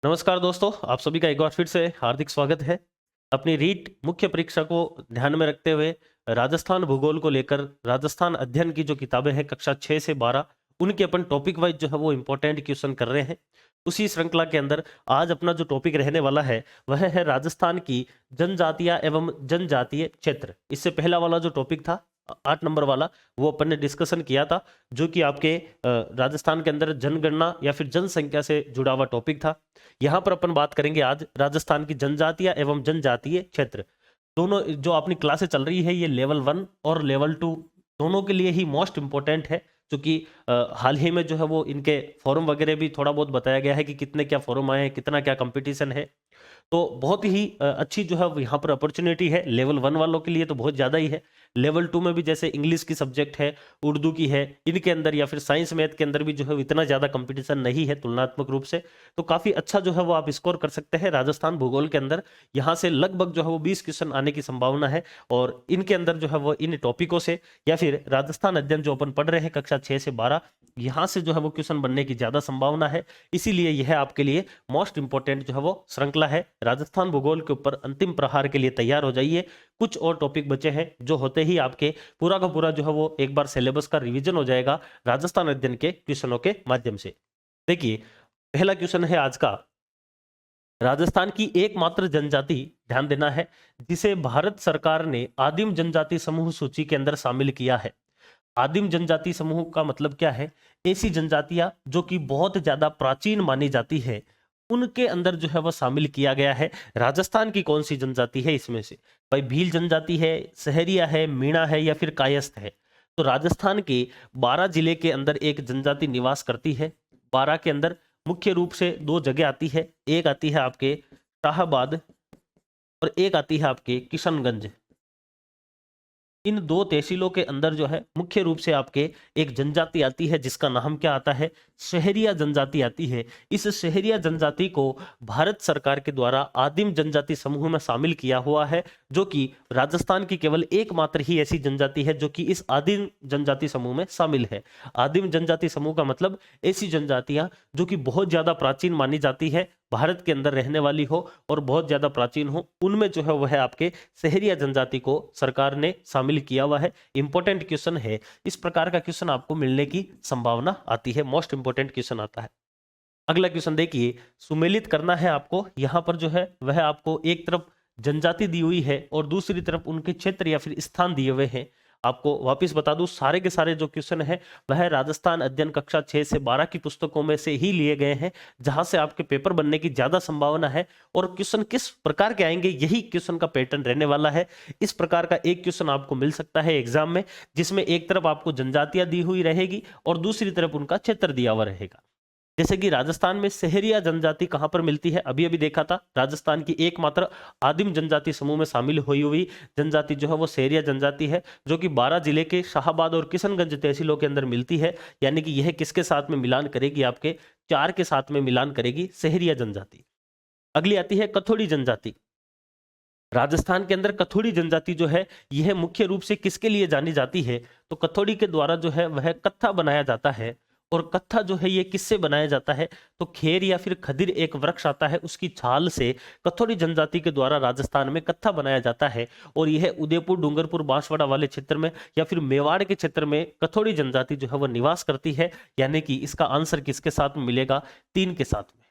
नमस्कार दोस्तों, आप सभी का एक बार फिर से हार्दिक स्वागत है। अपनी रीट मुख्य परीक्षा को ध्यान में रखते हुए राजस्थान भूगोल को लेकर राजस्थान अध्ययन की जो किताबें हैं कक्षा 6 से 12 उनके अपन टॉपिक वाइज जो है वो इंपॉर्टेंट क्वेश्चन कर रहे हैं। उसी श्रृंखला के अंदर आज अपना जो टॉपिक रहने वाला है वह है राजस्थान की जनजातियां एवं जनजातीय क्षेत्र। इससे पहला वाला जो टॉपिक था 8 नंबर वाला वो अपन ने डिस्कशन किया था, जो कि आपके राजस्थान के अंदर जनगणना या फिर जनसंख्या से जुड़ा हुआ टॉपिक था। यहाँ पर अपन बात करेंगे आज राजस्थान की जनजातियां एवं जनजातीय क्षेत्र। दोनों जो अपनी क्लासें चल रही है ये लेवल 1 और लेवल 2 दोनों के लिए ही मोस्ट इंपॉर्टेंट है, क्योंकि हाल ही में जो है वो इनके फॉरम वगैरह भी थोड़ा बहुत बताया गया है कि कितने क्या फॉरम आए हैं, कितना क्या कंपटीशन है। तो बहुत ही अच्छी जो है यहाँ पर अपॉर्चुनिटी है। लेवल 1 वालों के लिए तो बहुत ज़्यादा ही है। लेवल 2 में भी जैसे इंग्लिश की सब्जेक्ट है, उर्दू की है, इनके अंदर या फिर साइंस मैथ के अंदर भी जो है इतना ज़्यादा कंपटीशन नहीं है तुलनात्मक रूप से। तो काफ़ी अच्छा जो है वो आप स्कोर कर सकते हैं राजस्थान भूगोल के अंदर। यहाँ से लगभग जो है वो 20 क्वेश्चन आने की संभावना है, और इनके अंदर जो है वो इन टॉपिकों से या फिर राजस्थान अध्ययन जो अपन पढ़ रहे हैं कक्षा 6 से 12 यहाँ से जो है वो क्वेश्चन बनने की ज़्यादा संभावना है। इसीलिए यह आपके लिए मोस्ट इंपॉर्टेंट जो है वो श्रृंखला है। राजस्थान भूगोल के ऊपर अंतिम प्रहार के लिए तैयार हो जाइए। कुछ और टॉपिक बचे हैं जो होते ही आपके पूरा का पूरा जो है वो एक बार सिलेबस का रिवीजन हो जाएगा राजस्थान अध्ययन के क्वेश्चनों के माध्यम से। देखिए, पहला क्वेश्चन है आज का, राजस्थान की एकमात्र जनजाति, ध्यान देना है, जिसे भारत सरकार ने आदिम जनजाति समूह सूची के अंदर शामिल किया है। आदिम जनजाति समूह का मतलब क्या है? ऐसी जनजातियां जो कि बहुत ज्यादा प्राचीन मानी जाती है उनके अंदर जो है वह शामिल किया गया है। राजस्थान की कौन सी जनजाति है इसमें से? भाई भील जनजाति है, सहरिया है, मीणा है या फिर कायस्थ है? तो राजस्थान के 12 जिले के अंदर एक जनजाति निवास करती है। 12 के अंदर मुख्य रूप से दो जगह आती है, एक आती है आपके शाहबाद और एक आती है आपके किशनगंज। इन दो तहसीलों के अंदर जो है मुख्य रूप से आपके एक जनजाति आती है जिसका नाम क्या आता है? शहरिया जनजाति आती है। इस शहरिया जनजाति को भारत सरकार के द्वारा आदिम जनजाति समूह में शामिल किया हुआ है, जो कि राजस्थान की केवल एकमात्र ही ऐसी जनजाति है जो कि इस आदिम जनजाति समूह में शामिल है। आदिम जनजाति समूह का मतलब ऐसी जनजातियां जो कि बहुत ज्यादा प्राचीन मानी जाती है, भारत के अंदर रहने वाली हो और बहुत ज्यादा प्राचीन हो, उनमें जो है वह आपके शहरिया जनजाति को सरकार ने शामिल किया हुआ है। इंपॉर्टेंट क्वेश्चन है, इस प्रकार का क्वेश्चन आपको मिलने की संभावना आती है, मोस्ट इंपॉर्टेंट क्वेश्चन आता है। अगला क्वेश्चन देखिए, सुमेलित करना है आपको। यहां पर जो है वह आपको एक तरफ जनजाति दी हुई है और दूसरी तरफ उनके क्षेत्र या फिर स्थान दिए हुए हैं। आपको वापस बता दूं, सारे के सारे जो क्वेश्चन है वह राजस्थान अध्ययन कक्षा 6 से 12 की पुस्तकों में से ही लिए गए हैं, जहां से आपके पेपर बनने की ज्यादा संभावना है। और क्वेश्चन किस प्रकार के आएंगे यही क्वेश्चन का पैटर्न रहने वाला है। इस प्रकार का एक क्वेश्चन आपको मिल सकता है एग्जाम में, जिसमें एक तरफ आपको जनजातियां दी हुई रहेगी और दूसरी तरफ उनका क्षेत्र दिया हुआ रहेगा। जैसे कि राजस्थान में शहरिया जनजाति कहां पर मिलती है, अभी अभी देखा था, राजस्थान की एकमात्र आदिम जनजाति समूह में शामिल हुई हुई जनजाति जो है वो शहरिया जनजाति है, जो कि 12 जिले के शाहबाद और किशनगंज तहसीलों के अंदर मिलती है। यानी कि यह किसके साथ में मिलान करेगी? आपके 4 के साथ में मिलान करेगी शहरिया जनजाति। अगली आती है कथोड़ी जनजाति। राजस्थान के अंदर कथोड़ी जनजाति जो है यह मुख्य रूप से किसके लिए जानी जाती है? तो कथोड़ी के द्वारा जो है वह कत्था बनाया जाता है। और कत्था जो है ये किससे बनाया जाता है? तो खेर या फिर खदिर एक वृक्ष आता है, उसकी छाल से कथोड़ी जनजाति के द्वारा राजस्थान में कत्था बनाया जाता है। और यह उदयपुर, डूंगरपुर, बांसवाड़ा वाले क्षेत्र में या फिर मेवाड़ के क्षेत्र में कथोड़ी जनजाति जो है वह निवास करती है। यानी कि इसका आंसर किसके साथ में मिलेगा? 3 के साथ में।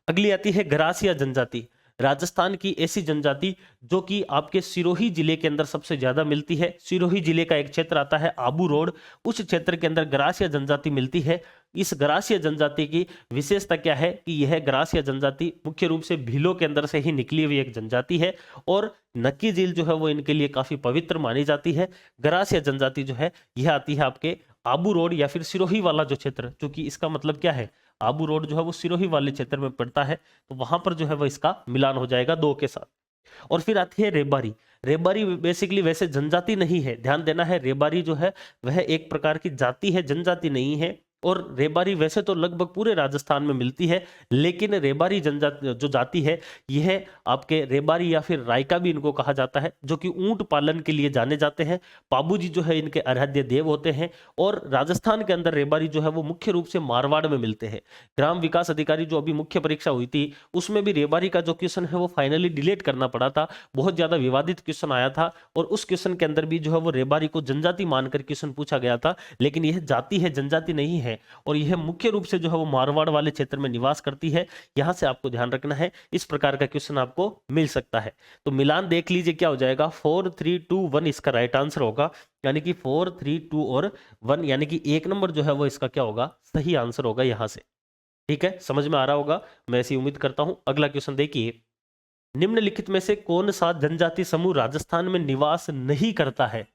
अगली आती है गरासिया जनजाति। राजस्थान की ऐसी जनजाति जो कि आपके सिरोही जिले के अंदर सबसे ज्यादा मिलती है। सिरोही जिले का एक क्षेत्र आता है आबू रोड, उस क्षेत्र के अंदर गरासिया जनजाति मिलती है। इस गरासिया जनजाति की विशेषता क्या है कि यह गरासिया जनजाति मुख्य रूप से भीलों के अंदर से ही निकली हुई एक जनजाति है, और नक्की झील जो है वो इनके लिए काफी पवित्र मानी जाती है। गरासिया जनजाति जो है यह आती है आपके आबू रोड या फिर सिरोही वाला जो क्षेत्र, क्योंकि इसका मतलब क्या है, आबू रोड जो है वो सिरोही वाले क्षेत्र में पड़ता है, तो वहां पर जो है वो इसका मिलान हो जाएगा 2 के साथ। और फिर आती है रेबारी। रेबारी बेसिकली वैसे जनजाति नहीं है, ध्यान देना है, रेबारी जो है वह एक प्रकार की जाति है, जनजाति नहीं है। और रेबारी वैसे तो लगभग पूरे राजस्थान में मिलती है, लेकिन रेबारी जनजाति जो जाति है यह आपके रेबारी या फिर रायका भी इनको कहा जाता है, जो कि ऊंट पालन के लिए जाने जाते हैं। पाबूजी जो है इनके आराध्य देव होते हैं। और राजस्थान के अंदर रेबारी जो है वो मुख्य रूप से मारवाड़ में मिलते हैं। ग्राम विकास अधिकारी जो अभी मुख्य परीक्षा हुई थी उसमें भी रेबारी का जो क्वेश्चन है वो फाइनली डिलीट करना पड़ा था, बहुत ज्यादा विवादित क्वेश्चन आया था। और उस क्वेश्चन के अंदर भी जो है वो रेबारी को जनजाति मानकर क्वेश्चन पूछा गया था, लेकिन यह जाति है, जनजाति नहीं है। और यह मुख्य रूप से जो है वो मारवाड़ वाले क्षेत्र में निवास करती है। यहां से आपको ध्यान रखना है, इस प्रकार का क्वेश्चन आपको मिल सकता है। तो मिलान देख लीजिए क्या हो जाएगा, 4 3 2 1 इसका राइट आंसर होगा, यानी कि 4 3 2 और 1, यानी कि 1 नंबर जो है वो इसका क्या होगा, सही आंसर होगा यहां से। ठीक है, समझ में आ रहा होगा, मैं ऐसी उम्मीद करता हूं। अगला क्वेश्चन देखिए, निम्नलिखित में से कौन सा जनजाति समूह राजस्थान में निवास नहीं करता है?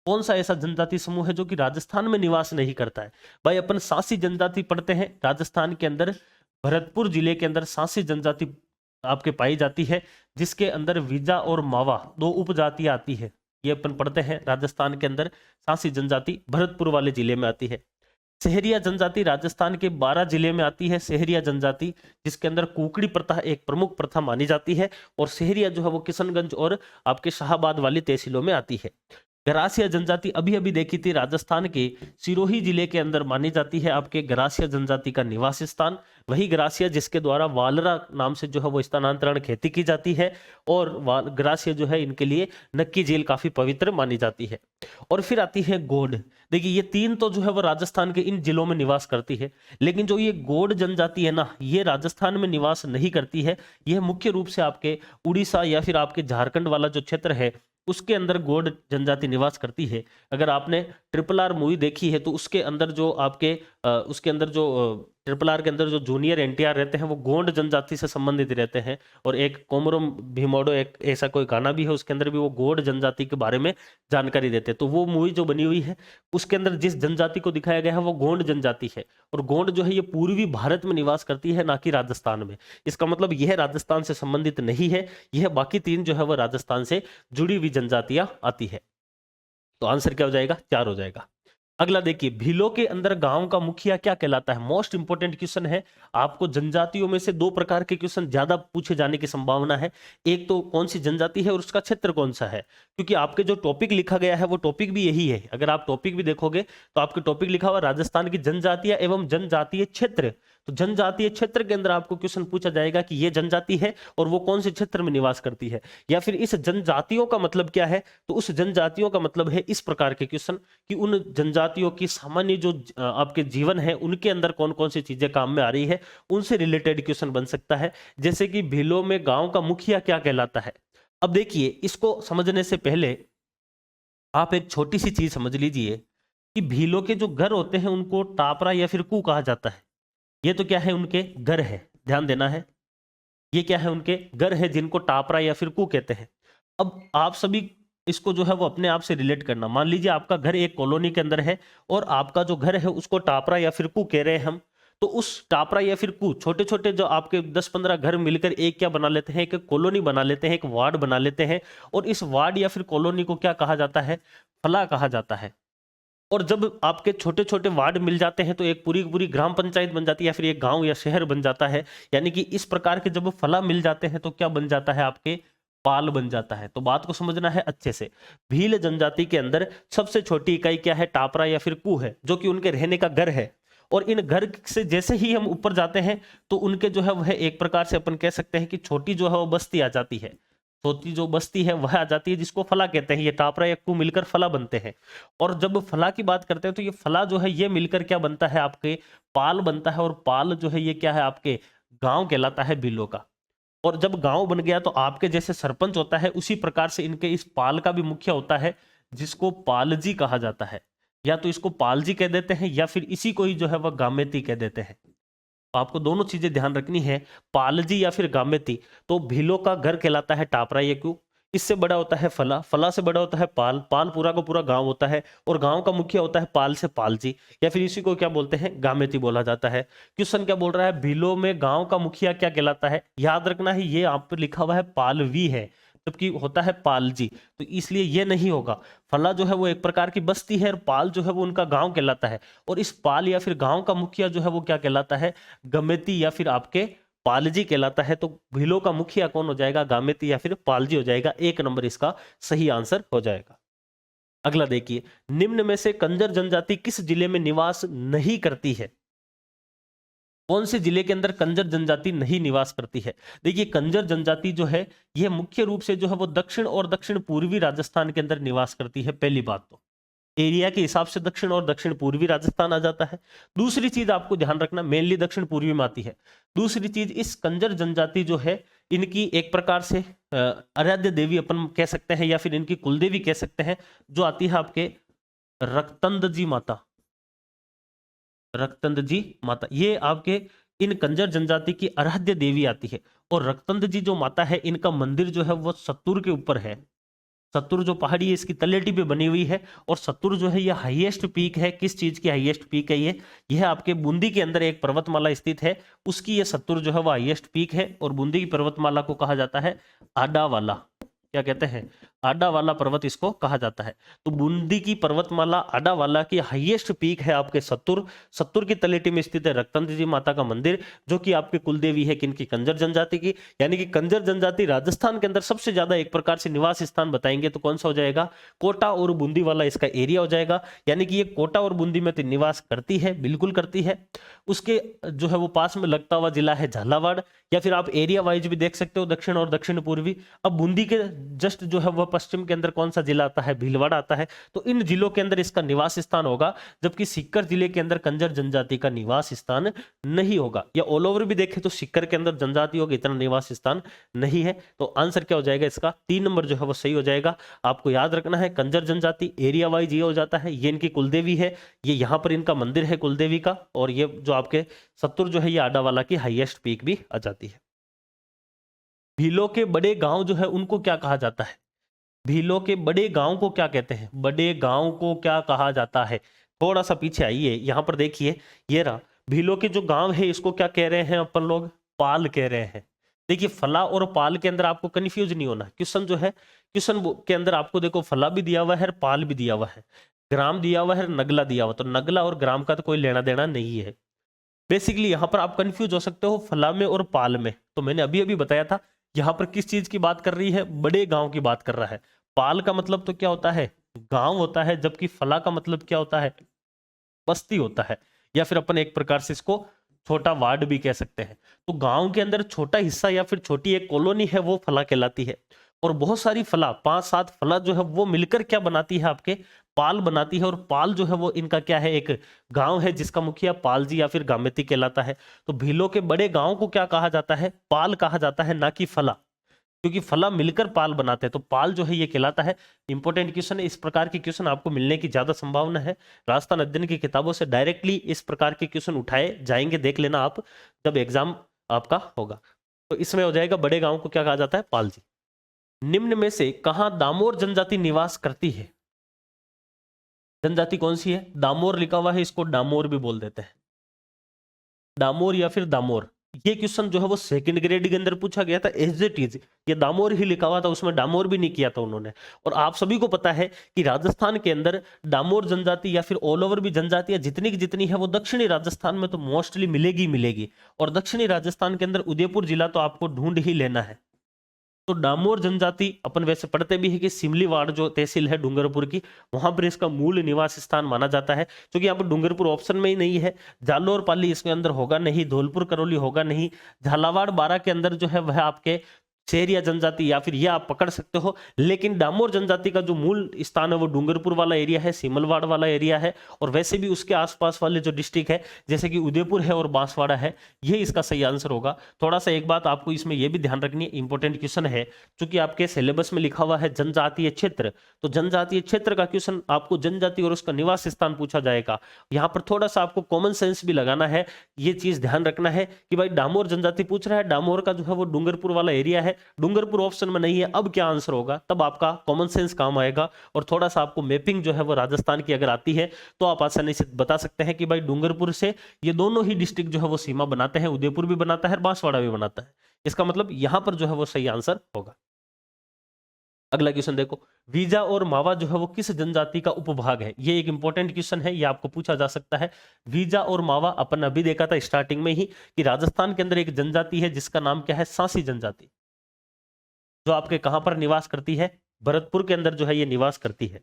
कौन सा ऐसा जनजाति समूह है जो कि राजस्थान में निवास नहीं करता है? भाई अपन सांसी जनजाति पढ़ते हैं, राजस्थान के अंदर भरतपुर जिले के अंदर सांसी जनजाति आपके पाई जाती है, जिसके अंदर विजा और मावा 2 उपजातियां आती है। ये अपन पढ़ते हैं, राजस्थान के अंदर सांसी जनजाति भरतपुर वाले जिले में आती है। सहरिया जनजाति राजस्थान के 12 जिले में आती है। सहरिया जनजाति, जिसके अंदर कुकड़ी प्रथा एक प्रमुख प्रथा मानी जाती है। और सहरिया जो है वो किशनगंज और आपके शाहबाद वाली तहसीलों में आती है। गरासिया जनजाति अभी अभी देखी थी, राजस्थान के सिरोही जिले के अंदर मानी जाती है आपके गरासिया जनजाति का निवास स्थान। वही गरासिया जिसके द्वारा वालरा नाम से जो है वो स्थानांतरण खेती की जाती है। और गरासिया जो है इनके लिए नक्की झील काफी पवित्र मानी जाती है। और फिर आती है गोंड। देखिए ये 3 तो जो है वो राजस्थान के इन जिलों में निवास करती है, लेकिन जो ये गोंड जनजाति है ना, ये राजस्थान में निवास नहीं करती है। यह मुख्य रूप से आपके उड़ीसा या फिर आपके झारखंड वाला जो क्षेत्र है उसके अंदर गोंड जनजाति निवास करती है। अगर आपने RRR मूवी देखी है तो उसके अंदर जो आपके उसके अंदर जो RRR के अंदर जो जूनियर NTR रहते हैं वो गोंड जनजाति से संबंधित रहते हैं। और एक कोमरम भीमोडो एक ऐसा कोई गाना भी है, उसके अंदर भी वो गोंड जनजाति के बारे में जानकारी देते हैं। तो वो मूवी जो बनी हुई है उसके अंदर जिस जनजाति को दिखाया गया है वो गोंड जनजाति है। और गोंड जो है ये पूर्वी भारत में निवास करती है, ना कि राजस्थान में। इसका मतलब यह राजस्थान से संबंधित नहीं है, यह बाकी 3 जो है वो राजस्थान से जुड़ी हुई जनजातियां आती है। तो आंसर क्या हो जाएगा, 4 हो जाएगा। अगला देखिए, भीलों के अंदर गांव का मुखिया क्या कहलाता है? मोस्ट इंपोर्टेंट क्वेश्चन है। आपको जनजातियों में से 2 प्रकार के क्वेश्चन ज्यादा पूछे जाने की संभावना है। एक तो कौन सी जनजाति है और उसका क्षेत्र कौन सा है, क्योंकि आपके जो टॉपिक लिखा गया है वो टॉपिक भी यही है। अगर आप टॉपिक भी देखोगे तो आपके टॉपिक लिखा हुआ राजस्थान की जनजातियां एवं जनजातीय क्षेत्र। तो जनजातीय क्षेत्र के अंदर आपको क्वेश्चन पूछा जाएगा कि ये जनजाति है और वो कौन से क्षेत्र में निवास करती है, या फिर इस जनजातियों का मतलब क्या है। तो उस जनजातियों का मतलब है इस प्रकार के क्वेश्चन कि उन जनजातियों की सामान्य जो आपके जीवन है उनके अंदर कौन कौन सी चीजें काम में आ रही है, उनसे रिलेटेड क्वेश्चन बन सकता है। जैसे कि भीलों में गांव का मुखिया क्या कहलाता है। अब देखिए, इसको समझने से पहले आप एक छोटी सी चीज समझ लीजिए कि भीलों के जो घर होते हैं उनको टापरा या फिर कू कहा जाता है। ये तो क्या है, उनके घर है, ध्यान देना है। ये क्या है, उनके घर है जिनको टापरा या फिर कू कहते हैं। अब आप सभी इसको जो है वो अपने आप से रिलेट करना। मान लीजिए आपका घर एक कॉलोनी के अंदर है और आपका जो घर है उसको टापरा या फिर कू कह रहे हैं हम। तो उस टापरा या फिर कू छोटे छोटे जो आपके 10-15 घर मिलकर एक क्या बना लेते हैं, एक कॉलोनी बना लेते हैं, एक वार्ड बना लेते हैं। और इस वार्ड या फिर कॉलोनी को क्या कहा जाता है, फला कहा जाता है। और जब आपके छोटे छोटे वार्ड मिल जाते हैं तो एक पूरी पूरी ग्राम पंचायत बन जाती है या फिर एक गांव या शहर बन जाता है। यानी कि इस प्रकार के जब फला मिल जाते हैं तो क्या बन जाता है, आपके पाल बन जाता है। तो बात को समझना है अच्छे से। भील जनजाति के अंदर सबसे छोटी इकाई क्या है, टापरा या फिर कू है, जो कि उनके रहने का घर है। और इन घर से जैसे ही हम ऊपर जाते हैं तो उनके जो है वह एक प्रकार से अपन कह सकते हैं कि छोटी जो है वो बस्ती आ जाती है। छोटी जो बस्ती है वह आ जाती है, जिसको फला कहते हैं। ये टापरा या कू मिलकर फला बनते हैं। और जब फला की बात करते हैं तो ये फला जो है ये मिलकर क्या बनता है, आपके पाल बनता है। और पाल जो है ये क्या है, आपके गांव कहलाता है भीलों का। और जब गांव बन गया तो आपके जैसे सरपंच होता है उसी प्रकार से इनके इस पाल का भी मुखिया होता है, जिसको पालजी कहा जाता है। या तो इसको पालजी कह देते हैं या फिर इसी को ही जो है वह गामेती कह देते हैं। आपको दोनों चीजें ध्यान रखनी है, पालजी या फिर गामेती। तो भीलों का घर कहलाता है टापरा ये क्यों, इससे बड़ा होता है फला, फला से बड़ा होता है पाल, पाल पूरा का पूरा गांव होता है। और गांव का मुखिया होता है पाल से पालजी, या फिर इसी को क्या बोलते हैं, गामेती बोला जाता है। क्वेश्चन क्या बोल रहा है, भीलों में गांव का मुखिया क्या कहलाता है। याद रखना है ये आप पर लिखा हुआ है पालवी है, जबकि होता है पालजी, तो इसलिए ये नहीं होगा। फला जो है वो एक प्रकार की बस्ती है और पाल जो है वो उनका गांव कहलाता है, और इस पाल या फिर गांव का मुखिया जो है वो क्या कहलाता है, गमेती या फिर आपके पालजी कहलाता है। तो भीलों का मुखिया कौन हो जाएगा, गामेती या फिर पालजी हो जाएगा। 1 नंबर इसका सही आंसर हो जाएगा। अगला देखिए, निम्न में से कंजर जनजाति किस जिले में निवास नहीं करती है? कौन से जिले के अंदर कंजर जनजाति नहीं निवास करती है? देखिए, कंजर जनजाति जो है यह मुख्य रूप से जो है वो दक्षिण और दक्षिण पूर्वी राजस्थान के अंदर निवास करती है। पहली बात तो एरिया के हिसाब से दक्षिण और दक्षिण पूर्वी राजस्थान आ जाता है। दूसरी चीज आपको ध्यान रखना, मेनली दक्षिण पूर्वी में आती है। दूसरी चीज, इस कंजर जनजाति जो है इनकी एक प्रकार से आराध्य देवी अपन कह सकते हैं या फिर इनकी कुलदेवी कह सकते हैं, जो आती है आपके रक्तंद जी माता। रक्तंद जी माता ये आपके इन कंजर जनजाति की आराध्य देवी आती है। और रक्तंद जी जो माता है, इनका मंदिर जो है वो सत्तूर के ऊपर है। सत्तूर जो पहाड़ी है इसकी तलेटी पे बनी हुई है, और सत्तूर जो है ये हाईएस्ट पीक है। किस चीज की हाईएस्ट पीक है ये? यह आपके बूंदी के अंदर एक पर्वतमाला स्थित है, उसकी ये सत्तूर जो है वो हाईएस्ट पीक है। और बूंदी की पर्वतमाला को कहा जाता है आडा वाला, क्या कहते हैं, आडा वाला पर्वत इसको कहा जाता है। तो बूंदी की पर्वतमाला आडा वाला की हाईएस्ट पीक है आपके सत्तूर। सत्तूर की तलेटी में स्थित है रक्तंद जी माता का मंदिर, जो कि आपके कुलदेवी है किनकी, कंजर जनजाति की। यानी कि कंजर जनजाति राजस्थान के अंदर सबसे ज्यादा एक प्रकार से निवास स्थान बताएंगे तो कौन सा हो जाएगा, कोटा और बूंदी वाला इसका एरिया हो जाएगा। यानी कि ये कोटा और बूंदी में तो निवास करती है, बिल्कुल करती है। उसके जो है वो पास में लगता हुआ जिला है झालावाड़, या फिर आप एरिया वाइज भी देख सकते हो दक्षिण और दक्षिण पूर्वी। अब बूंदी के जस्ट जो है वह पश्चिम के अंदर कौन सा जिला आता है, भीलवाड़ा आता है। तो इन जिलों के अंदर इसका निवास स्थान होगा, जबकि सीकर जिले के अंदर कंजर जनजाति का निवास स्थान नहीं होगा। या ऑल ओवर भी देखें तो सीकर के अंदर जनजातियों का इतना निवास स्थान नहीं है। तो आंसर क्या हो जाएगा इसका, 3 नंबर जो है वो सही हो जाएगा। आपको याद रखना है कंजर जनजाति एरिया वाइज ये हो जाता है, ये इनकी कुलदेवी है, ये यहाँ पर इनका मंदिर है कुलदेवी का, और ये जो आपके सत्तूर जो है ये आडावाला की हाईएस्ट पीक भी आ जाती है। भीलों के बड़े गांव जो है उनको क्या कहा जाता है? भीलों के बड़े गांव को क्या कहते हैं? बड़े गांव को क्या कहा जाता है? थोड़ा सा पीछे आइए, यहां पर देखिए, ये रहा भीलों के जो गांव है, इसको क्या कह रहे हैं अपन लोग, पाल कह रहे हैं। देखिए, फला और पाल के अंदर आपको कंफ्यूज नहीं होना। क्वेश्चन जो है, क्वेश्चन के अंदर आपको देखो फला भी दिया हुआ है, पाल भी दिया हुआ है, ग्राम दिया हुआ है, नगला दिया हुआ। तो नगला और ग्राम का तो कोई लेना देना नहीं है। बेसिकली यहां पर आप कंफ्यूज हो सकते हो फला में और पाल में। तो मैंने अभी अभी बताया था यहां पर किस चीज की बात कर रही है, बड़े गांव की बात कर रहा है। पाल का मतलब तो क्या होता है, गांव होता है, जबकि फला का मतलब क्या होता है, बस्ती होता है, या फिर अपन एक प्रकार से इसको छोटा वार्ड भी कह सकते हैं। तो गांव के अंदर छोटा हिस्सा या फिर छोटी एक कॉलोनी है वो फला कहलाती है। और बहुत सारी फला, 5-7 फला जो है वो मिलकर क्या बनाती है, आपके पाल बनाती है। और पाल जो है वो इनका क्या है, एक गांव है जिसका मुखिया पालजी या फिर गामेती कहलाता है। तो भीलों के बड़े गांव को क्या कहा जाता है, पाल कहा जाता है, ना कि फला, क्योंकि फला मिलकर पाल बनाते हैं। तो पाल जो है ये कहलाता है। इंपॉर्टेंट क्वेश्चन है, इस प्रकार के क्वेश्चन आपको मिलने की ज्यादा संभावना है। राजस्थान अध्ययन की किताबों से डायरेक्टली इस प्रकार के क्वेश्चन उठाए जाएंगे, देख लेना आप जब एग्जाम आपका होगा। तो इसमें हो जाएगा बड़े गांव को क्या कहा जाता है, पाल जी। निम्न में से कहां दामोर जनजाति निवास करती है? जनजाति कौन सी है, दामोर लिखा हुआ है, इसको डामोर भी बोल देते हैं, डामोर या फिर दामोर। ये क्वेश्चन जो है वो सेकंड ग्रेड के अंदर पूछा गया था, एज इट इज ये दामोर ही लिखा हुआ था, उसमें डामोर भी नहीं किया था उन्होंने। और आप सभी को पता है कि राजस्थान के अंदर डामोर जनजाति या फिर ऑल ओवर भी जनजातियां जितनी की जितनी है वो दक्षिणी राजस्थान में तो मोस्टली मिलेगी मिलेगी। और दक्षिणी राजस्थान के अंदर उदयपुर जिला तो आपको ढूंढ ही लेना है। तो डामोर जनजाति अपन वैसे पढ़ते भी है कि सिमलीवाड़ जो तहसील है डूंगरपुर की, वहां पर इसका मूल निवास स्थान माना जाता है। क्योंकि यहाँ पर डूंगरपुर ऑप्शन में ही नहीं है, जालोर पाली इसके अंदर होगा नहीं, धौलपुर करौली होगा नहीं, झालावाड़ बारा के अंदर जो है वह आपके शेरिया जनजाति या फिर ये आप पकड़ सकते हो। लेकिन डामोर जनजाति का जो मूल स्थान है वो डूंगरपुर वाला एरिया है, सिमलवाड़ वाला एरिया है। और वैसे भी उसके आसपास वाले जो डिस्ट्रिक्ट है जैसे कि उदयपुर है और बांसवाड़ा है, ये इसका सही आंसर होगा। थोड़ा सा एक बात आपको इसमें यह भी ध्यान रखनी है, इंपॉर्टेंट क्वेश्चन है, क्योंकि आपके सिलेबस में लिखा हुआ है जनजातीय क्षेत्र। तो जनजातीय क्षेत्र का क्वेश्चन आपको जनजाति और उसका निवास स्थान पूछा जाएगा। यहाँ पर थोड़ा सा आपको कॉमन सेंस भी लगाना है, ये चीज ध्यान रखना है कि भाई डामोर जनजाति पूछ रहा है, डामोर का जो है वो डूंगरपुर वाला एरिया है, डूंगरपुर ऑप्शन में नहीं है। अब क्या आंसर होगा, तब आपका कॉमन सेंस काम आएगा। और थोड़ा सा आपको मैपिंग जो है वो राजस्थान की अगर आती है तो आप आसानी से बता सकते हैं कि भाई डूंगरपुर से ये दोनों ही डिस्ट्रिक्ट जो है वो सीमा बनाते हैं, उदयपुर भी बनाता है, बांसवाड़ा भी बनाता है। इसका मतलब यहां पर जो है वो सही आंसर होगा। अगला क्वेश्चन देखो, वीजा और मावा जो है वो किस जनजाति का उपभाग है? ये एक इंपॉर्टेंट क्वेश्चन है, ये आपको पूछा जा सकता है। वीजा और मावा अपन अभी देखा था स्टार्टिंग में ही कि राजस्थान के अंदर एक जनजाति है जिसका नाम क्या है? सांसी जनजाति, जो आपके कहां पर निवास करती है? भरतपुर के अंदर जो है ये निवास करती है।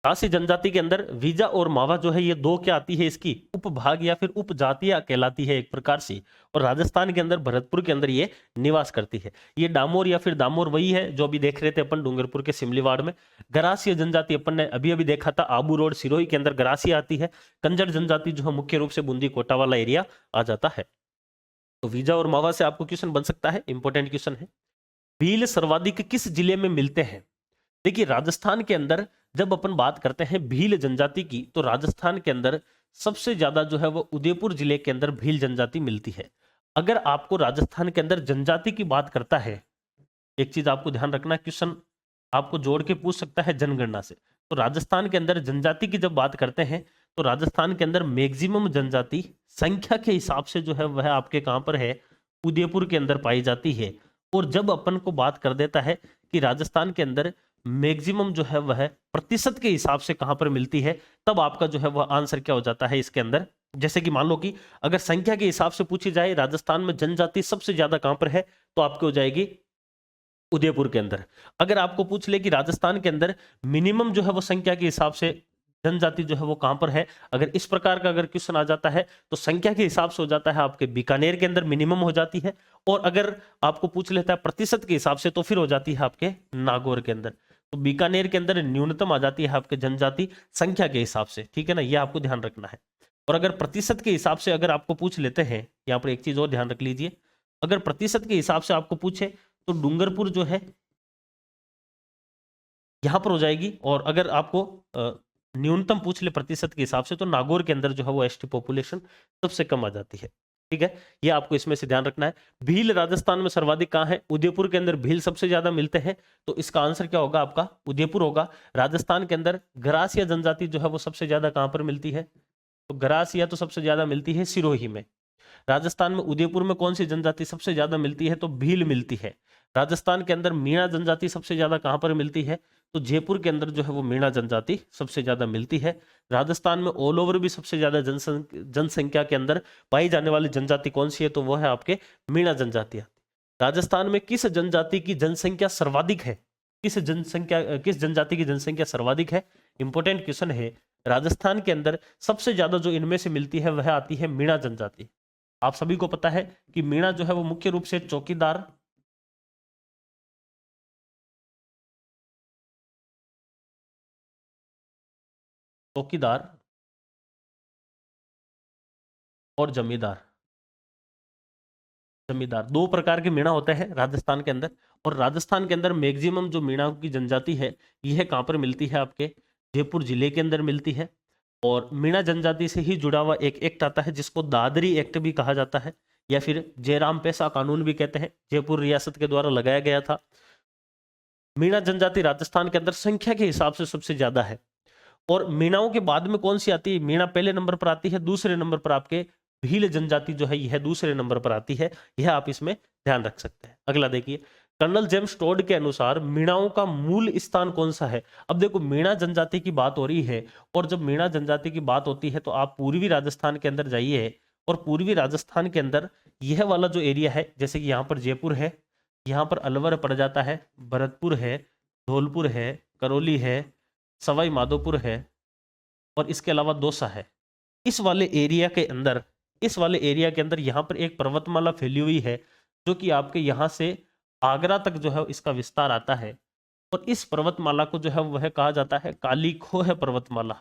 खासी जनजाति के अंदर वीजा और मावा जो है ये दो क्या आती है? इसकी उपभाग या फिर उपजातियां कहलाती है एक प्रकार से। और राजस्थान के अंदर भरतपुर के अंदर ये निवास करती है। ये डामोर या फिर दामोर वही है जो अभी देख रहे थे अपन डूंगरपुर के सिमलीवाड़ में। गरासिया जनजाति अपन ने अभी अभी देखा था आबू रोड सिरोही के अंदर गरासिया आती है। कंजर जनजाति जो है मुख्य रूप से बूंदी कोटा वाला एरिया आ जाता है। तो वीजा और मावा से आपको क्वेश्चन बन सकता है, इंपॉर्टेंट क्वेश्चन है। भील सर्वाधिक किस जिले में मिलते हैं? देखिए राजस्थान के अंदर जब अपन बात करते हैं भील जनजाति की, तो राजस्थान के अंदर सबसे ज्यादा जो है वो उदयपुर जिले के अंदर भील जनजाति मिलती है। अगर आपको राजस्थान के अंदर जनजाति की बात करता है, एक चीज आपको ध्यान रखना, क्वेश्चन आपको जोड़ के पूछ सकता है जनगणना से। तो राजस्थान के अंदर जनजाति की जब बात करते हैं तो राजस्थान के अंदर मैक्सिमम जनजाति संख्या के हिसाब से जो है वह आपके कहां पर है? उदयपुर के अंदर पाई जाती है। और जब अपन को बात कर देता है कि राजस्थान के अंदर मैक्सिमम जो है वह प्रतिशत के हिसाब से कहां पर मिलती है, तब आपका जो है वह आंसर क्या हो जाता है इसके अंदर? जैसे कि मान लो कि अगर संख्या के हिसाब से पूछी जाए राजस्थान में जनजाति सबसे ज्यादा कहां पर है, तो आपकी हो जाएगी उदयपुर के अंदर। अगर आपको पूछ ले कि राजस्थान के अंदर मिनिमम जो है वो संख्या के हिसाब से जनजाति जो है वो कहां पर है, अगर इस प्रकार का अगर क्वेश्चन आ जाता है तो संख्या के हिसाब से हो जाता है आपके बीकानेर के अंदर मिनिमम हो जाती है। और अगर आपको पूछ लेता है प्रतिशत के हिसाब से तो फिर हो जाती है आपके नागौर के अंदर। तो बीकानेर के अंदर न्यूनतम आ जाती है आपके जनजाति संख्या के हिसाब से, ठीक है ना, ये आपको ध्यान रखना है। और अगर प्रतिशत के हिसाब से अगर आपको पूछ लेते हैं, यहाँ पर एक चीज और ध्यान रख लीजिए, अगर प्रतिशत के हिसाब से आपको पूछे तो डूंगरपुर जो है यहां पर हो जाएगी। और अगर आपको न्यूनतम पूछ ले प्रतिशत के हिसाब से तो नागौर के अंदर जो है वो एसटी पॉपुलेशन सबसे कम आ जाती है, ठीक है। ये आपको इसमें से ध्यान रखना है। भील राजस्थान में सर्वाधिक कहां है? उदयपुर के अंदर भील सबसे ज्यादा मिलते हैं, तो इसका आंसर क्या होगा आपका? उदयपुर होगा। राजस्थान के अंदर गरासिया जनजाति जो है वो सबसे ज्यादा कहां पर मिलती है? तो गरासिया तो सबसे ज्यादा मिलती है सिरोही में। राजस्थान में उदयपुर में कौन सी जनजाति सबसे ज्यादा मिलती है? तो भील मिलती है। राजस्थान के अंदर मीणा जनजाति सबसे ज्यादा कहां पर मिलती है? तो जयपुर के अंदर जो है वो मीणा जनजाति सबसे ज्यादा मिलती है। राजस्थान में ऑल ओवर भी सबसे ज्यादा जनसंख्या के अंदर पाई जाने वाली जनजाति कौन सी है? तो वो है आपके मीणा जनजाति। राजस्थान में किस जनजाति की जनसंख्या सर्वाधिक है? किस जनजाति की जनसंख्या सर्वाधिक है? इंपॉर्टेंट क्वेश्चन है। राजस्थान के अंदर सबसे ज्यादा जो इनमें से मिलती है वह आती है मीणा जनजाति। आप सभी को पता है कि मीणा जो है वो मुख्य रूप से चौकीदार और जमींदार दो प्रकार के मीणा होते हैं राजस्थान के अंदर। और राजस्थान के अंदर मैक्सिमम जो मीणा की जनजाति है यह कहां पर मिलती है? आपके जयपुर जिले के अंदर मिलती है। और मीणा जनजाति से ही जुड़ा हुआ एक एक्ट आता है जिसको दादरी एक्ट भी कहा जाता है, या फिर जयराम पैसा कानून भी कहते हैं, जयपुर रियासत के द्वारा लगाया गया था। मीणा जनजाति राजस्थान के अंदर संख्या के हिसाब से सबसे ज्यादा है। और मीणाओं के बाद में कौन सी आती है? मीणा पहले नंबर पर आती है, दूसरे नंबर पर आपके भील जनजाति जो है यह दूसरे नंबर पर आती है। यह आप इसमें ध्यान रख सकते हैं। अगला देखिए, कर्नल जेम्स टोड के अनुसार मीणाओं का मूल स्थान कौन सा है? अब देखो मीणा जनजाति की बात हो रही है, और जब मीणा जनजाति की बात होती है तो आप पूर्वी राजस्थान के अंदर जाइए, और पूर्वी राजस्थान के अंदर यह वाला जो एरिया है, जैसे कि यहाँ पर जयपुर है, यहाँ पर अलवर पड़ जाता है, भरतपुर है, धौलपुर है, करौली है, सवाई माधोपुर है, और इसके अलावा दौसा है। इस वाले एरिया के अंदर यहाँ पर एक पर्वतमाला फैली हुई है जो कि आपके यहाँ से आगरा तक जो है इसका विस्तार आता है। और इस पर्वतमाला को जो है वह कहा जाता है काली खोह पर्वतमाला।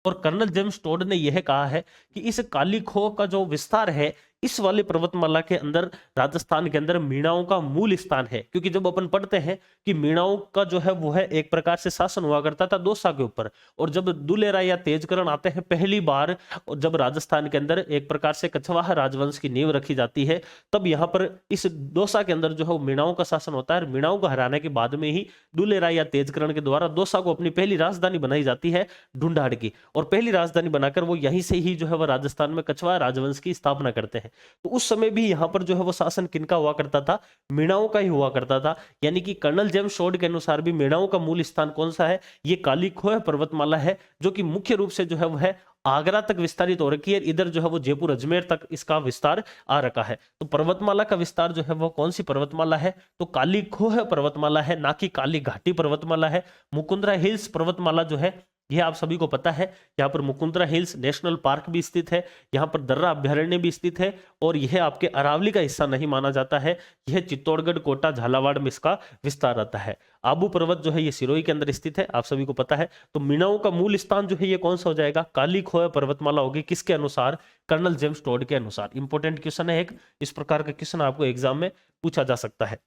और कर्नल जेम्स टोड ने यह कहा है कि इस काली खोह का जो विस्तार है इस वाले पर्वतमाला के अंदर राजस्थान के अंदर मीणाओं का मूल स्थान है, क्योंकि जब अपन पढ़ते हैं कि मीणाओं का जो है वो है एक प्रकार से शासन हुआ करता था दौसा के ऊपर, और जब दुलेरा या तेजकरण आते हैं पहली बार, और जब राजस्थान के अंदर एक प्रकार से कछवाहा राजवंश की नींव रखी जाती है, तब यहाँ पर इस दौसा के अंदर जो है मीणाओं का शासन होता है। मीणाओं को हराने के बाद में ही दुलेरा या तेजकरण के द्वारा दौसा को अपनी पहली राजधानी बनाई जाती है ढूंढाड़ की, और पहली राजधानी बनाकर वो यहीं से ही जो है वह राजस्थान में कछवाहा राजवंश की स्थापना करते हैं। तो उस समय भी यहाँ पर जो है वो शासन किनका हुआ करता था, मीणाओं का ही हुआ करता था। यानी कि कर्नल जेम्स शॉर्ट के अनुसार भी मीणाओं का मूल स्थान कौन सा है, ये काली खोह पर्वतमाला है, जो कि मुख्य रूप से जो है वह आगरा तक विस्तारित हो रखी है। इधर जो है वो जयपुर अजमेर तक इसका विस्तार आ रखा है। तो पर्वतमाला का विस्तार जो है वो कौन सी पर्वतमाला है, तो काली खोह पर्वतमाला है, ना कि काली घाटी पर्वतमाला है। मुकुंदरा हिल्स पर्वतमाला जो है यह आप सभी को पता है, यहाँ पर मुकुंदरा हिल्स नेशनल पार्क भी स्थित है, यहाँ पर दर्रा अभ्यारण्य भी स्थित है, और यह आपके अरावली का हिस्सा नहीं माना जाता है। यह चित्तौड़गढ़, कोटा, झालावाड़ में इसका विस्तार आता है। आबू पर्वत जो है ये सिरोही के अंदर स्थित है, आप सभी को पता है। तो मीणाओं का मूल स्थान जो है ये कौन सा हो जाएगा, काली खोह पर्वतमाला होगी। किसके अनुसार, कर्नल जेम्स टोड के अनुसार। इंपॉर्टेंट क्वेश्चन है एक, इस प्रकार का क्वेश्चन आपको एग्जाम में पूछा जा सकता है।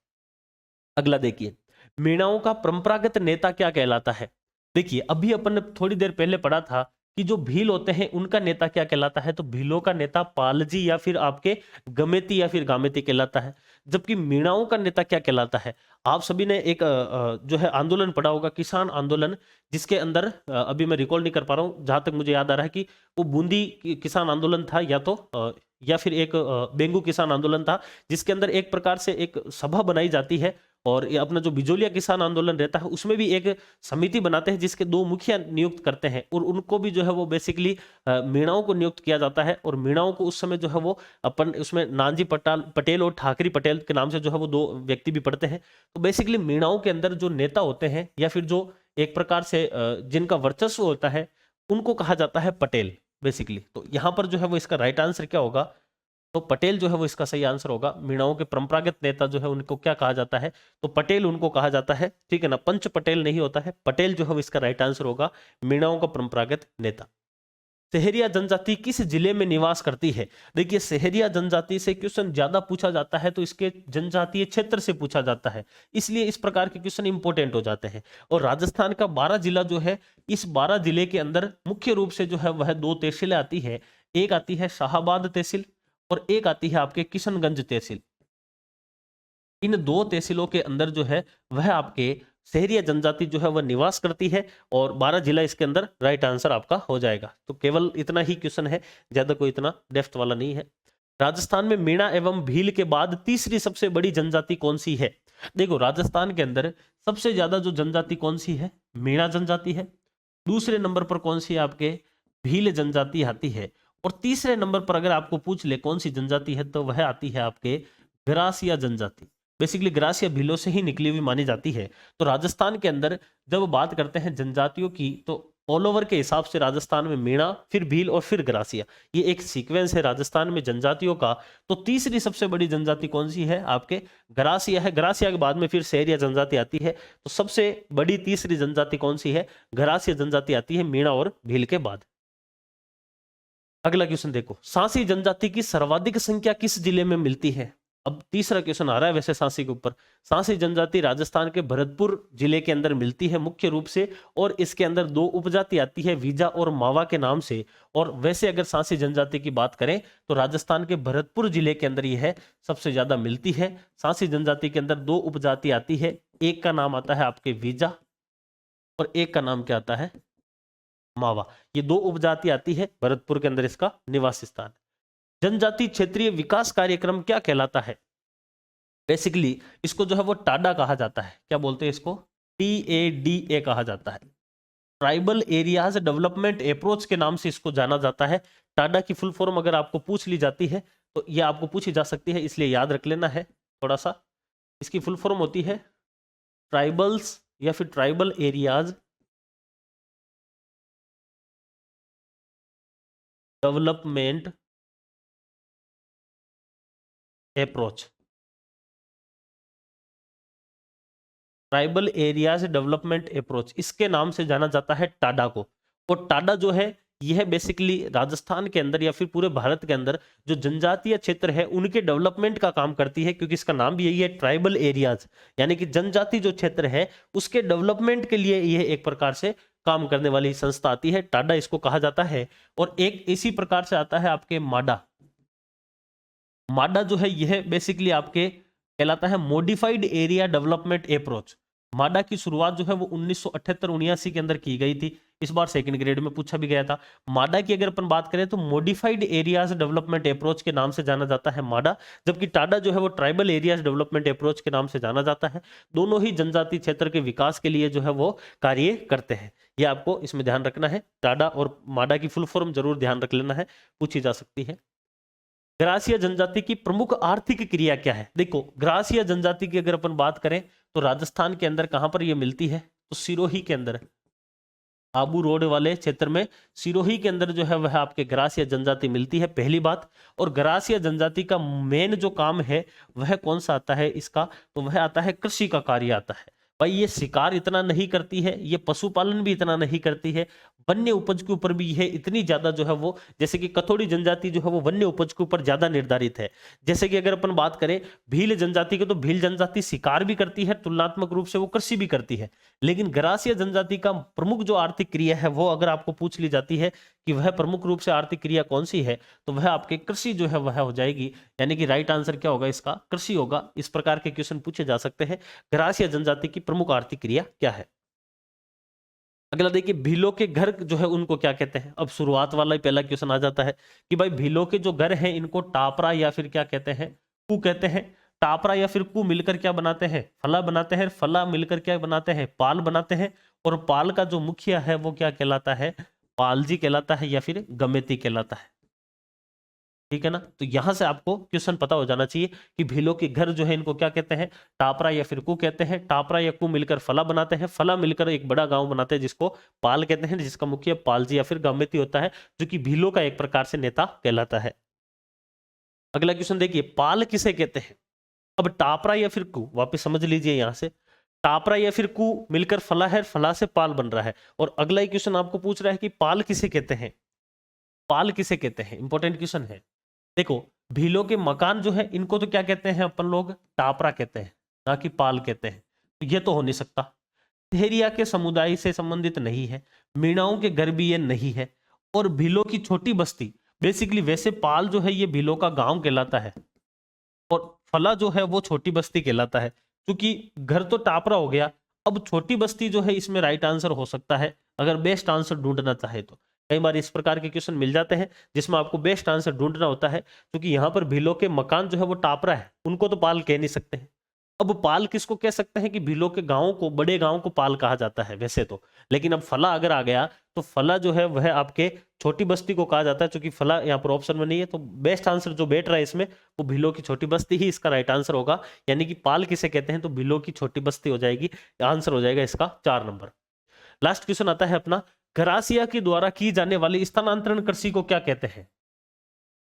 अगला देखिए, मीणाओं का परंपरागत नेता क्या कहलाता है। देखिए अभी अपन ने थोड़ी देर पहले पढ़ा था कि जो भील होते हैं उनका नेता क्या कहलाता है, तो भीलों का नेता पालजी या फिर आपके गमेती या फिर गामेती कहलाता है। जबकि मीणाओं का नेता क्या कहलाता है, आप सभी ने एक जो है आंदोलन पढ़ा होगा, किसान आंदोलन, जिसके अंदर अभी मैं रिकॉल नहीं कर पा रहा हूं, जहां तक मुझे याद आ रहा है कि वो बूंदी किसान आंदोलन था, या फिर एक बेंगू किसान आंदोलन था, जिसके अंदर एक प्रकार से एक सभा बनाई जाती है। और ये अपना जो बिजोलिया किसान आंदोलन रहता है उसमें भी एक समिति बनाते हैं जिसके 2 मुखिया नियुक्त करते हैं, और उनको भी जो है वो बेसिकली मीणाओं को नियुक्त किया जाता है। और मीणाओं को उस समय जो है वो अपन उसमें नानजी पटेल और ठाकरी पटेल के नाम से जो है वो 2 व्यक्ति भी पढ़ते हैं। तो बेसिकली मीणाओं के अंदर जो नेता होते हैं या फिर जो एक प्रकार से जिनका वर्चस्व होता है उनको कहा जाता है पटेल बेसिकली। तो यहाँ पर जो है वो इसका राइट आंसर क्या होगा, तो पटेल जो है वो इसका सही आंसर होगा। मीणाओं के परंपरागत नेता जो है उनको क्या कहा जाता है, तो पटेल उनको कहा जाता है, ठीक है ना। पंच पटेल नहीं होता है, पटेल जो है वो इसका राइट आंसर होगा, मीणाओं का परंपरागत नेता। सहरिया जनजाति किस जिले में निवास करती है। देखिए सहरिया जनजाति से क्वेश्चन ज्यादा पूछा जाता है तो इसके जनजातीय क्षेत्र से पूछा जाता है, इसलिए इस प्रकार के क्वेश्चन इंपॉर्टेंट हो जाते हैं। और राजस्थान का 12 जिला जो है, इस 12 जिले के अंदर मुख्य रूप से जो है वह 2 तहसीलें आती है। एक आती है शाहाबाद तहसील और एक आती है आपके किशनगंज तहसील। इन 2 तहसीलों के अंदर जो है वह आपके सहरिया जनजाति जो है वह निवास करती है, और 12 जिला इसके अंदर राइट आंसर आपका हो जाएगा। तो केवल इतना ही क्वेश्चन है, ज्यादा कोई इतना डेप्थ वाला नहीं है। राजस्थान में मीणा एवं भील के बाद तीसरी सबसे बड़ी जनजाति कौन सी है। देखो राजस्थान के अंदर सबसे ज्यादा जो जनजाति कौन सी है, मीणा जनजाति है। दूसरे नंबर पर कौन सी है, आपके भील जनजाति आती है। और तीसरे नंबर पर अगर आपको पूछ ले कौन सी जनजाति है, तो वह आती है आपके ग्रासिया जनजाति। बेसिकली ग्रासिया भीलों से ही निकली हुई मानी जाती है। तो राजस्थान के अंदर जब बात करते हैं जनजातियों की, तो ऑल ओवर के हिसाब से राजस्थान में मीणा, फिर भील और फिर ग्रासिया, ये एक सीक्वेंस है राजस्थान में जनजातियों का। तो तीसरी सबसे बड़ी जनजाति कौन सी है, आपके ग्रासिया है। ग्रासिया के बाद में फिर सहरिया जनजाति आती है। तो सबसे बड़ी तीसरी जनजाति कौन सी है, ग्रासिया जनजाति आती है मीणा और भील के बाद। अगला क्वेश्चन देखो, सांसी जनजाति की सर्वाधिक संख्या किस जिले में मिलती है। अब तीसरा क्वेश्चन आ रहा है वैसे सांसी के ऊपर। सांसी जनजाति राजस्थान के भरतपुर जिले के अंदर मिलती है मुख्य रूप से, और इसके अंदर 2 उपजाति आती है, वीजा और मावा के नाम से। और वैसे अगर सांसी जनजाति की बात करें तो राजस्थान के भरतपुर जिले के अंदर यह सबसे ज्यादा मिलती है। सांसी जनजाति के अंदर 2 उपजाति आती है, एक का नाम आता है आपके वीजा और एक का नाम क्या आता है, मावा। ये 2 उपजाति आती है भरतपुर के अंदर, इसका निवास स्थान। जनजाति क्षेत्रीय विकास कार्यक्रम क्या कहलाता है। बेसिकली इसको जो है वो टाडा कहा जाता है। क्या बोलते हैं इसको, TADA कहा जाता है। ट्राइबल एरियाज डेवलपमेंट अप्रोच के नाम से इसको जाना जाता है। टाडा की फुल फॉर्म अगर आपको पूछ ली जाती है तो यह आपको पूछी जा सकती है, इसलिए याद रख लेना है थोड़ा सा। इसकी फुल फॉर्म होती है ट्राइबल्स या फिर tribal areas development approach. Tribal areas development approach, इसके नाम से जाना जाता है टाडा को। और टाडा जो है यह बेसिकली राजस्थान के अंदर या फिर पूरे भारत के अंदर जो जनजातीय क्षेत्र है उनके डेवलपमेंट का काम करती है, क्योंकि इसका नाम भी यही है, ट्राइबल एरियाज, यानी कि जनजाति जो क्षेत्र है उसके डेवलपमेंट के लिए यह एक प्रकार से काम करने वाली संस्था आती है, टाडा इसको कहा जाता है। और एक इसी प्रकार से आता है आपके माडा। माडा जो है यह बेसिकली आपके कहलाता है मॉडिफाइड एरिया डेवलपमेंट अप्रोच। माडा की शुरुआत जो है वो 1978-79 के अंदर की गई थी। इस बार सेकंड ग्रेड में पूछा भी गया था। माडा की अगर अपन बात करें तो मॉडिफाइड एरियाज डेवलपमेंट अप्रोच के नाम से जाना जाता है माडा, जबकि टाडा जो है वो ट्राइबल एरियाज डेवलपमेंट अप्रोच के नाम से जाना जाता है। दोनों ही जनजाति क्षेत्र के विकास के लिए जो है वो कार्य करते हैं। ये आपको इसमें ध्यान रखना है। टाडा और माडा की फुल फॉर्म जरूर ध्यान रख लेना है, पूछी जा सकती है। ग्रासीय जनजाति की प्रमुख आर्थिक क्रिया क्या है? देखो, ग्रासीय जनजाति की अगर अपन बात करें तो राजस्थान के अंदर कहां पर यह मिलती है? तो सिरोही के अंदर, आबू रोड वाले क्षेत्र में सिरोही के अंदर जो है वह आपके ग्रासीय जनजाति मिलती है, पहली बात। और ग्रासीय जनजाति का मेन जो काम है वह कौन सा आता है इसका? तो वह आता है कृषि का कार्य आता है। भाई ये शिकार इतना नहीं करती है, ये पशुपालन भी इतना नहीं करती है, वन्य उपज के ऊपर भी यह इतनी ज्यादा जो है वो, जैसे कि कथोड़ी जनजाति जो है वो वन्य उपज के ऊपर ज्यादा निर्धारित है। जैसे कि अगर अपन बात करें भील जनजाति की, तो भील जनजाति शिकार भी करती है, तुलनात्मक रूप से वो कृषि भी करती है। लेकिन ग्रासीय जनजाति का प्रमुख जो आर्थिक क्रिया है वो अगर आपको पूछ ली जाती है कि वह प्रमुख रूप से आर्थिक क्रिया कौन सी है, तो वह आपके कृषि जो है वह हो जाएगी। यानी कि राइट आंसर क्या होगा इसका? कृषि होगा। इस प्रकार के क्वेश्चन पूछे जा सकते हैं। ग्रासीय जनजाति की प्रमुख आर्थिक क्रिया क्या है? अगला देखिए, भीलों के घर जो है उनको क्या कहते हैं? अब शुरुआत वाला ही पहला क्वेश्चन आ जाता है कि भाई भीलों के जो घर हैं इनको टापरा या फिर क्या कहते हैं? कू कहते हैं। टापरा या फिर कू मिलकर क्या बनाते हैं? फला बनाते हैं। फला मिलकर क्या बनाते हैं? पाल बनाते हैं। और पाल का जो मुखिया है वो क्या कहलाता है? पालजी कहलाता है या फिर गमेती कहलाता है। ठीक है ना? तो यहां से आपको क्वेश्चन पता हो जाना चाहिए कि भीलों के घर जो है इनको क्या कहते हैं? टापरा या फिर कू कहते हैं। टापरा या कू मिलकर फला बनाते हैं। फला मिलकर एक बड़ा गांव बनाते हैं जिसको पाल कहते हैं, जिसका मुखिया पालजी या फिर गमेती होता है, जो कि भीलों का एक प्रकार से नेता कहलाता है। अगला क्वेश्चन देखिए, पाल किसे कहते हैं? अब टापरा या फिर कू, वापिस समझ लीजिए यहां से, टापरा या फिर कू मिलकर फला है, फला से पाल बन रहा है। और अगला क्वेश्चन आपको पूछ रहा है कि पाल किसे कहते हैं? पाल किसे कहते हैं? इंपॉर्टेंट क्वेश्चन है। देखो, भीलों के मकान जो है इनको तो क्या कहते हैं अपन लोग? टापरा कहते हैं, ना कि पाल कहते हैं। तो ये तो हो नहीं सकता। ठेरिया के समुदाय से संबंधित नहीं है। मीणाओं के घर भी ये नहीं है। और भीलों की छोटी बस्ती, बेसिकली वैसे पाल जो है ये भीलों का गांव कहलाता है, और फला जो है वो छोटी बस्ती कहलाता है। क्योंकि घर तो टापरा हो गया, अब छोटी बस्ती जो है इसमें राइट आंसर हो सकता है अगर बेस्ट आंसर ढूंढना चाहे तो। कई बार इस प्रकार के क्वेश्चन मिल जाते हैं जिसमें आपको बेस्ट आंसर ढूंढना होता है, क्योंकि यहाँ पर भीलों के मकान जो है वो टापरा है, उनको तो पाल कह नहीं सकते हैं। अब पाल किसको कह सकते हैं? कि भीलों के गांवों को, बड़े गांव को पाल कहा जाता है वैसे तो। लेकिन अब फला अगर आ गया तो फला जो है वह आपके छोटी बस्ती को कहा जाता है, क्योंकि फला यहाँ पर ऑप्शन में नहीं है। तो बेस्ट आंसर जो बैठ रहा है इसमें वो भीलों की छोटी बस्ती ही इसका राइट आंसर होगा। यानी कि पाल किसे कहते हैं? तो भीलों की छोटी बस्ती हो जाएगी। आंसर हो जाएगा इसका 4 नंबर। लास्ट क्वेश्चन आता है अपना, ग्रासिया के द्वारा की जाने वाली स्थानांतरण कृषि को क्या कहते हैं?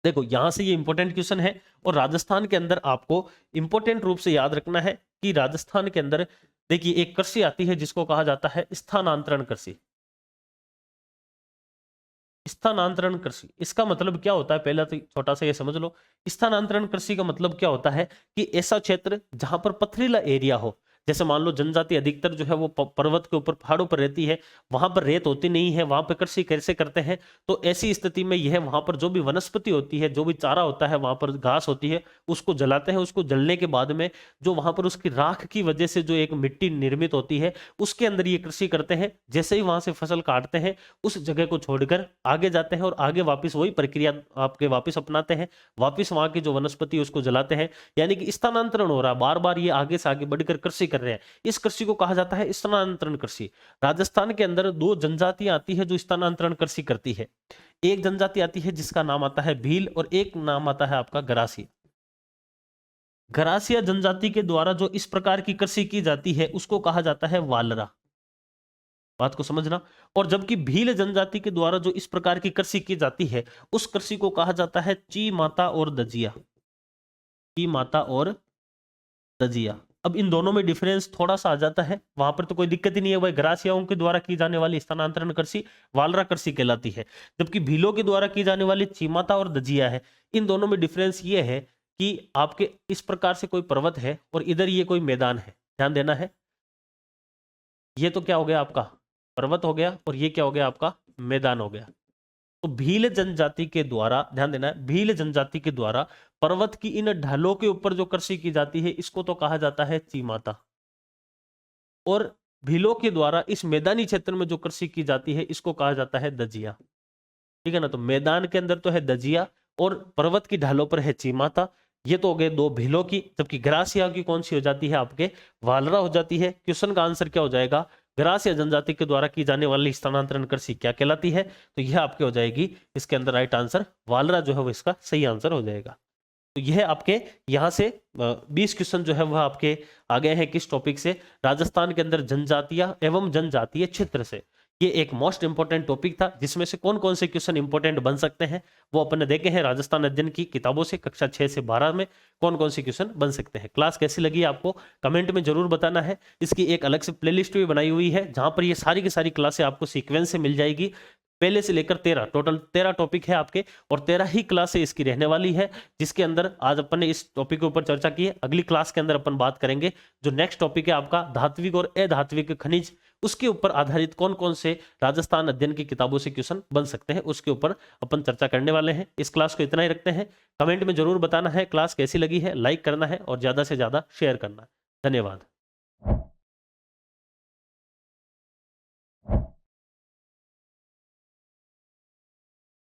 देखो, यहां से ये इंपॉर्टेंट क्वेश्चन है, और राजस्थान के अंदर आपको इंपॉर्टेंट रूप से याद रखना है कि राजस्थान के अंदर देखिए एक कृषि आती है जिसको कहा जाता है स्थानांतरण कृषि। स्थानांतरण कृषि, इसका मतलब क्या होता है? पहला तो छोटा सा ये समझ लो। स्थानांतरण कृषि का मतलब क्या होता है कि ऐसा क्षेत्र जहां पर पथरीला एरिया हो, जैसे मान लो जनजाति अधिकतर जो है वो पर्वत के ऊपर, पहाड़ों पर रहती है, वहां पर रेत होती नहीं है, वहां पर कृषि कैसे करते हैं? तो ऐसी स्थिति में यह वहां पर जो भी वनस्पति होती है, जो भी चारा होता है, वहां पर घास होती है, उसको जलाते हैं। उसको जलने के बाद में जो वहां पर उसकी राख की वजह से जो एक मिट्टी निर्मित होती है, उसके अंदर ये कृषि करते हैं। जैसे ही वहां से फसल काटते हैं, उस जगह को छोड़कर आगे जाते हैं और आगे वापस वही प्रक्रिया आपके वापस अपनाते हैं, वापस वहां की जो वनस्पति है उसको जलाते हैं। यानी कि स्थानांतरण हो रहा है, बार बार ये आगे से आगे बढ़कर कृषि कर रहे हैं। इस कृषि को कहा जाता है स्थानांतरण कृषि। राजस्थान के अंदर 2 जनजातियां आती है जो स्थानांतरण कृषि करती है। एक जनजाति आती है जिसका नाम आता है भील, और एक नाम आता है आपका गरासिया। गरासिया जनजाति के द्वारा जो इस प्रकार की कृषि की जाती है उसको कहा जाता है वालरा। बात को समझना। और जबकि भील जनजाति के द्वारा जो इस प्रकार की कृषि की जाती है उस कृषि को कहा जाता है ची माता और दजिया। ची माता और दजिया। अब इन दोनों में डिफरेंस थोड़ा सा आ जाता है, वहां पर तो कोई दिक्कत ही नहीं है, वह ग्रासियाओं के द्वारा की जाने वाली स्थानांतरण कृषि वालरा कृषि कहलाती है, जबकि भीलों के द्वारा की जाने वाली चीमाता और दजिया है। इन दोनों में डिफरेंस ये है कि आपके इस प्रकार से कोई पर्वत है और इधर ये कोई मैदान है, ध्यान देना है। ये तो क्या हो गया आपका पर्वत हो गया और ये क्या हो गया आपका मैदान हो गया। तो भील जनजाति के द्वारा, ध्यान देना है, भील जनजाति के द्वारा पर्वत की इन ढालों के ऊपर जो कृषि की जाती है इसको तो कहा जाता है चीमाता, और भीलों के द्वारा इस मैदानी क्षेत्र में जो कृषि की जाती है इसको कहा जाता है दजिया। ठीक है ना, तो मैदान के अंदर तो है दजिया और पर्वत की ढालों पर है चीमाता। ये तो हो गए दो भीलों की, जबकि ग्रासिया की कौन सी हो जाती है आपके वालरा हो जाती है। क्वेश्चन का आंसर क्या हो जाएगा, ग्रासिया जनजाति के द्वारा की जाने वाली स्थानांतरण कृषि क्या कहलाती है, तो यह आपके हो जाएगी इसके अंदर राइट आंसर वालरा जो है वो इसका सही आंसर हो जाएगा। तो यह आपके यहां से 20 क्वेश्चन जो है वह आपके आ गए हैं किस टॉपिक से, राजस्थान के अंदर जनजातियां एवं जनजातीय क्षेत्र से। ये एक मोस्ट इंपोर्टेंट टॉपिक था जिसमें से कौन कौन से क्वेश्चन इंपोर्टेंट बन सकते हैं वो अपन ने देखे हैं राजस्थान अध्ययन की किताबों से, कक्षा 6 से 12 में कौन कौन से क्वेश्चन बन सकते हैं। क्लास कैसी लगी आपको कमेंट में जरूर बताना है। इसकी एक अलग से प्लेलिस्ट भी बनाई हुई है जहां पर ये सारी की सारी क्लासें आपको सीक्वेंस से मिल जाएगी, पहले से लेकर 13, टोटल 13 टॉपिक है आपके और 13 ही क्लासें इसकी रहने वाली है, जिसके अंदर आज अपन ने इस टॉपिक के ऊपर चर्चा की है। अगली क्लास के अंदर अपन बात करेंगे जो नेक्स्ट टॉपिक है आपका धात्विक और अधात्विक खनिज, उसके ऊपर आधारित कौन कौन से राजस्थान अध्ययन की किताबों से क्वेश्चन बन सकते हैं उसके ऊपर अपन चर्चा करने वाले हैं। इस क्लास को इतना ही रखते हैं, कमेंट में जरूर बताना है क्लास कैसी लगी है, लाइक करना है और ज्यादा से ज्यादा शेयर करना है। धन्यवाद।